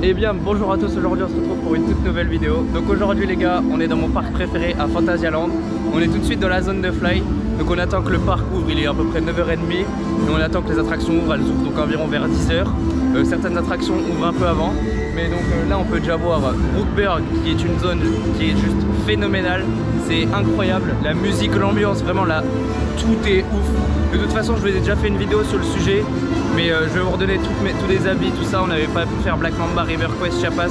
Eh bien bonjour à tous, aujourd'hui on se retrouve pour une toute nouvelle vidéo. Donc aujourd'hui les gars, on est dans mon parc préféré à Phantasialand. On est tout de suite dans la zone de fly. Donc on attend que le parc ouvre, il est à peu près 9h30. Et on attend que les attractions ouvrent, elles ouvrent donc environ vers 10h. Certaines attractions ouvrent un peu avant. Mais donc là on peut déjà voir Brookberg qui est une zone qui est juste phénoménale. C'est incroyable, la musique, l'ambiance, vraiment là, tout est ouf. De toute façon je vous ai déjà fait une vidéo sur le sujet. Mais je vais vous redonner tous les habits, tout ça. On n'avait pas pu faire Black Mamba, River Quest, Chiapas.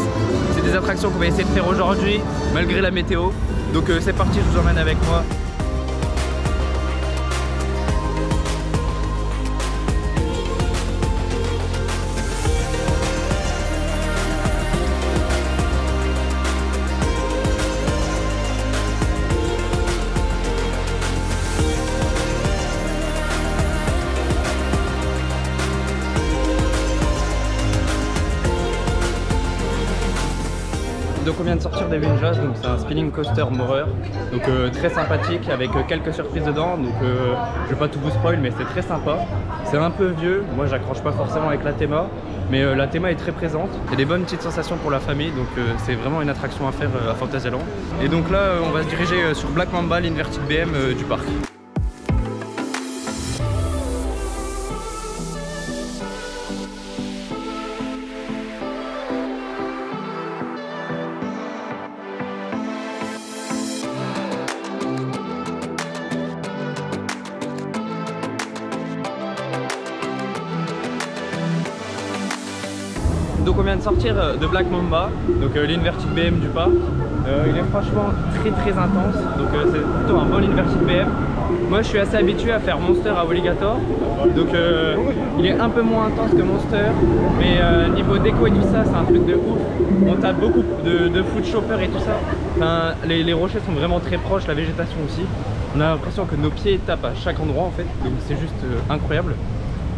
C'est des attractions qu'on va essayer de faire aujourd'hui, malgré la météo. Donc c'est parti, je vous emmène avec moi. Donc on vient de sortir des Vinjas, donc c'est un spinning coaster Maurer, donc très sympathique avec quelques surprises dedans, donc je vais pas tout vous spoil mais c'est très sympa. C'est un peu vieux, moi j'accroche pas forcément avec la théma, mais la théma est très présente. Il y a des bonnes petites sensations pour la famille, donc c'est vraiment une attraction à faire à Phantasialand. Et donc là on va se diriger sur Black Mamba, l'inverted BM du parc. Donc on vient de sortir de Black Mamba, donc l'inverted BM du parc. Il est franchement très intense, donc c'est plutôt un bon inverted BM. Moi je suis assez habitué à faire Monster à Alligator, donc il est un peu moins intense que Monster, mais niveau déco et tout ça c'est un truc de ouf. On tape beaucoup de foot chopper et tout ça. Enfin, les rochers sont vraiment très proches, la végétation aussi. On a l'impression que nos pieds tapent à chaque endroit en fait, donc c'est juste incroyable.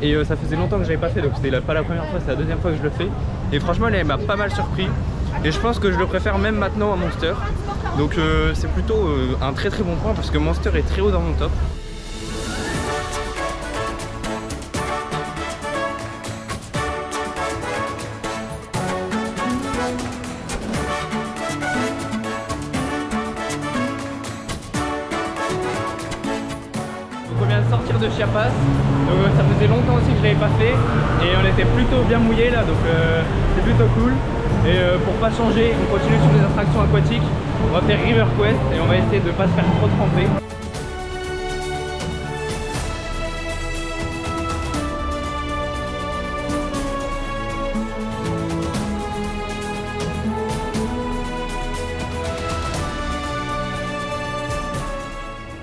Et ça faisait longtemps que j'avais pas fait, donc c'était pas la première fois, c'est la deuxième fois que je le fais. Et franchement elle m'a pas mal surpris. Et je pense que je le préfère même maintenant à Monster. Donc c'est plutôt un très bon point parce que Monster est très haut dans mon top. On vient de sortir de Chiapas, donc ça faisait longtemps aussi que je l'avais pas fait et on était plutôt bien mouillé là, donc c'est plutôt cool. Et pour pas changer, on continue sur des attractions aquatiques. On va faire River Quest et on va essayer de pas se faire trop tremper.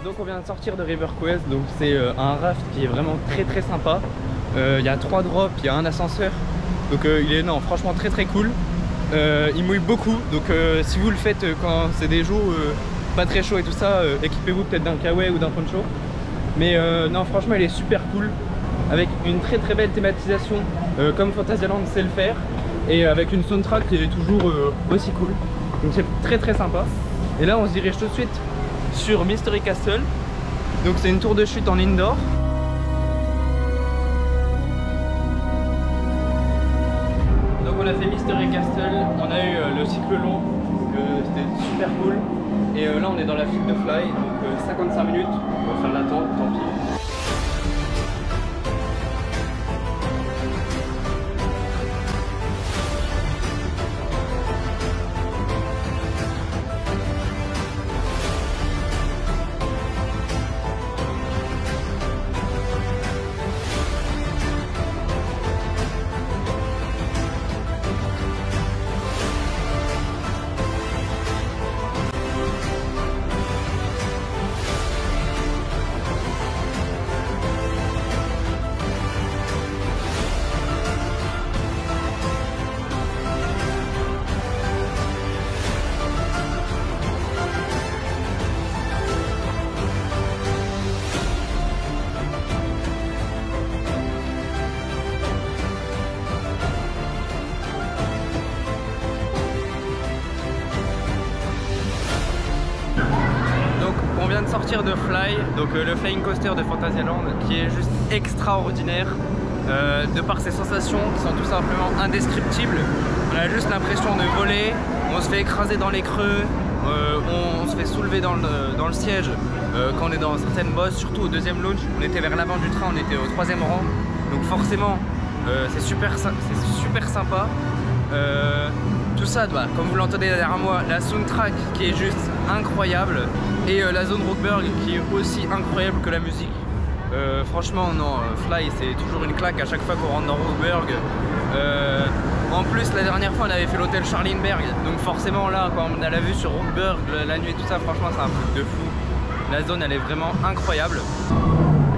Donc on vient de sortir de River Quest, donc c'est un raft qui est vraiment très sympa. Il y a 3 drops, il y a un ascenseur, donc il est non, franchement très cool. Il mouille beaucoup, donc si vous le faites quand c'est des jours pas très chauds et tout ça, équipez-vous peut-être d'un kawaii ou d'un poncho. Mais non, franchement il est super cool, avec une très belle thématisation comme Phantasialand sait le faire, et avec une soundtrack qui est toujours aussi cool. Donc c'est très sympa. Et là on se dirige tout de suite sur Mystery Castle, donc c'est une tour de chute en indoor. Donc on a fait Mystery Castle, on a eu le cycle long, c'était super cool. Et là on est dans la file de fly, donc 55 minutes, on va faire de l'attente, tant pis. On vient de sortir de Fly, donc le flying coaster de Phantasialand, qui est juste extraordinaire de par ses sensations qui sont tout simplement indescriptibles. On On a juste l'impression de voler, on se fait écraser dans les creux, on se fait soulever dans le siège quand on est dans certaines bosses, surtout au deuxième launch. On était vers l'avant du train, on était au 3e rang, donc forcément c'est super sympa. Tout ça, bah, comme vous l'entendez derrière moi, la soundtrack qui est juste incroyable et la zone Rockburg qui est aussi incroyable que la musique. Franchement non, Fly c'est toujours une claque à chaque fois qu'on rentre dans Rockburg. En plus la dernière fois on avait fait l'hôtel Charlienberg, donc forcément là quand on a la vue sur Rockburg, la nuit et tout ça, franchement c'est un truc de fou. La zone elle est vraiment incroyable.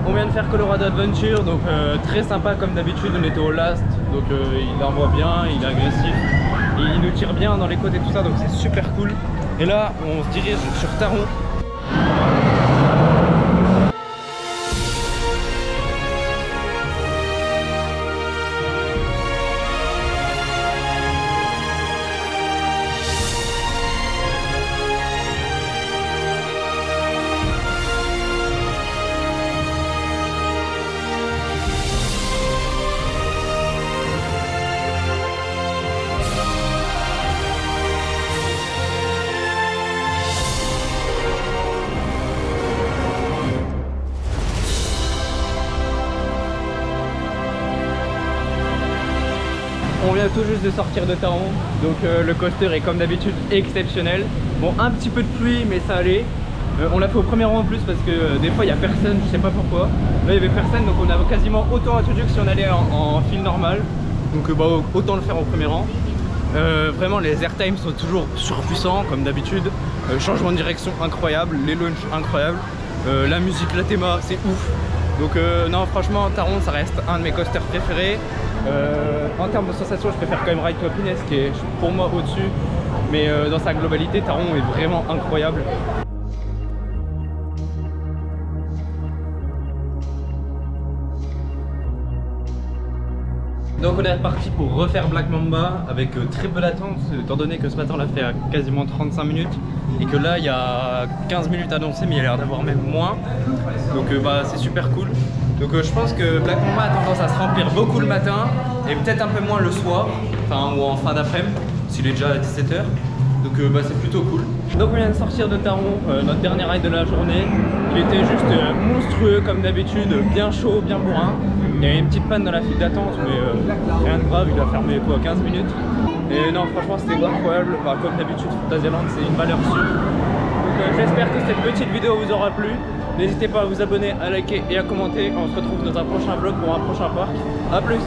On vient de faire Colorado Adventure, donc très sympa comme d'habitude, on était au last, donc il envoie bien, il est agressif, il nous tire bien dans les côtes et tout ça, donc c'est super cool. Et là on se dirige sur Taron. On vient tout juste de sortir de Taron, donc le coaster est comme d'habitude exceptionnel. Bon, un petit peu de pluie mais ça allait. On l'a fait au premier rang en plus parce que des fois il n'y a personne, je sais pas pourquoi. Là il y avait personne, donc on a quasiment autant attendu que si on allait en file normale. Donc bah, autant le faire au premier rang. Vraiment les airtimes sont toujours surpuissants comme d'habitude. Changement de direction incroyable, les launches incroyables. La musique, la théma, c'est ouf. Donc non franchement Taron ça reste un de mes coasters préférés. En termes de sensation je préfère quand même Ride to Happiness qui est pour moi au-dessus. Mais dans sa globalité Taron est vraiment incroyable. Donc on est reparti pour refaire Black Mamba avec très peu d'attente étant donné que ce matin on l'a fait à quasiment 35 minutes et que là il y a 15 minutes annoncées mais il y a l'air d'avoir même moins. Donc bah, c'est super cool. Donc je pense que Black Mamba a tendance à se remplir beaucoup le matin et peut-être un peu moins le soir, enfin ou en fin d'après-midi s'il est déjà à 17h. Donc bah, c'est plutôt cool. Donc on vient de sortir de Taron, notre dernier ride de la journée. Il était juste monstrueux comme d'habitude, bien chaud, bien bourrin. Il y a une petite panne dans la file d'attente mais rien de grave, il a fermé quoi 15 minutes. Et non franchement c'était incroyable, enfin, comme d'habitude Fantasyland c'est une valeur sûre. Donc j'espère que cette petite vidéo vous aura plu. N'hésitez pas à vous abonner, à liker et à commenter. On se retrouve dans un prochain vlog pour un prochain parc. A plus.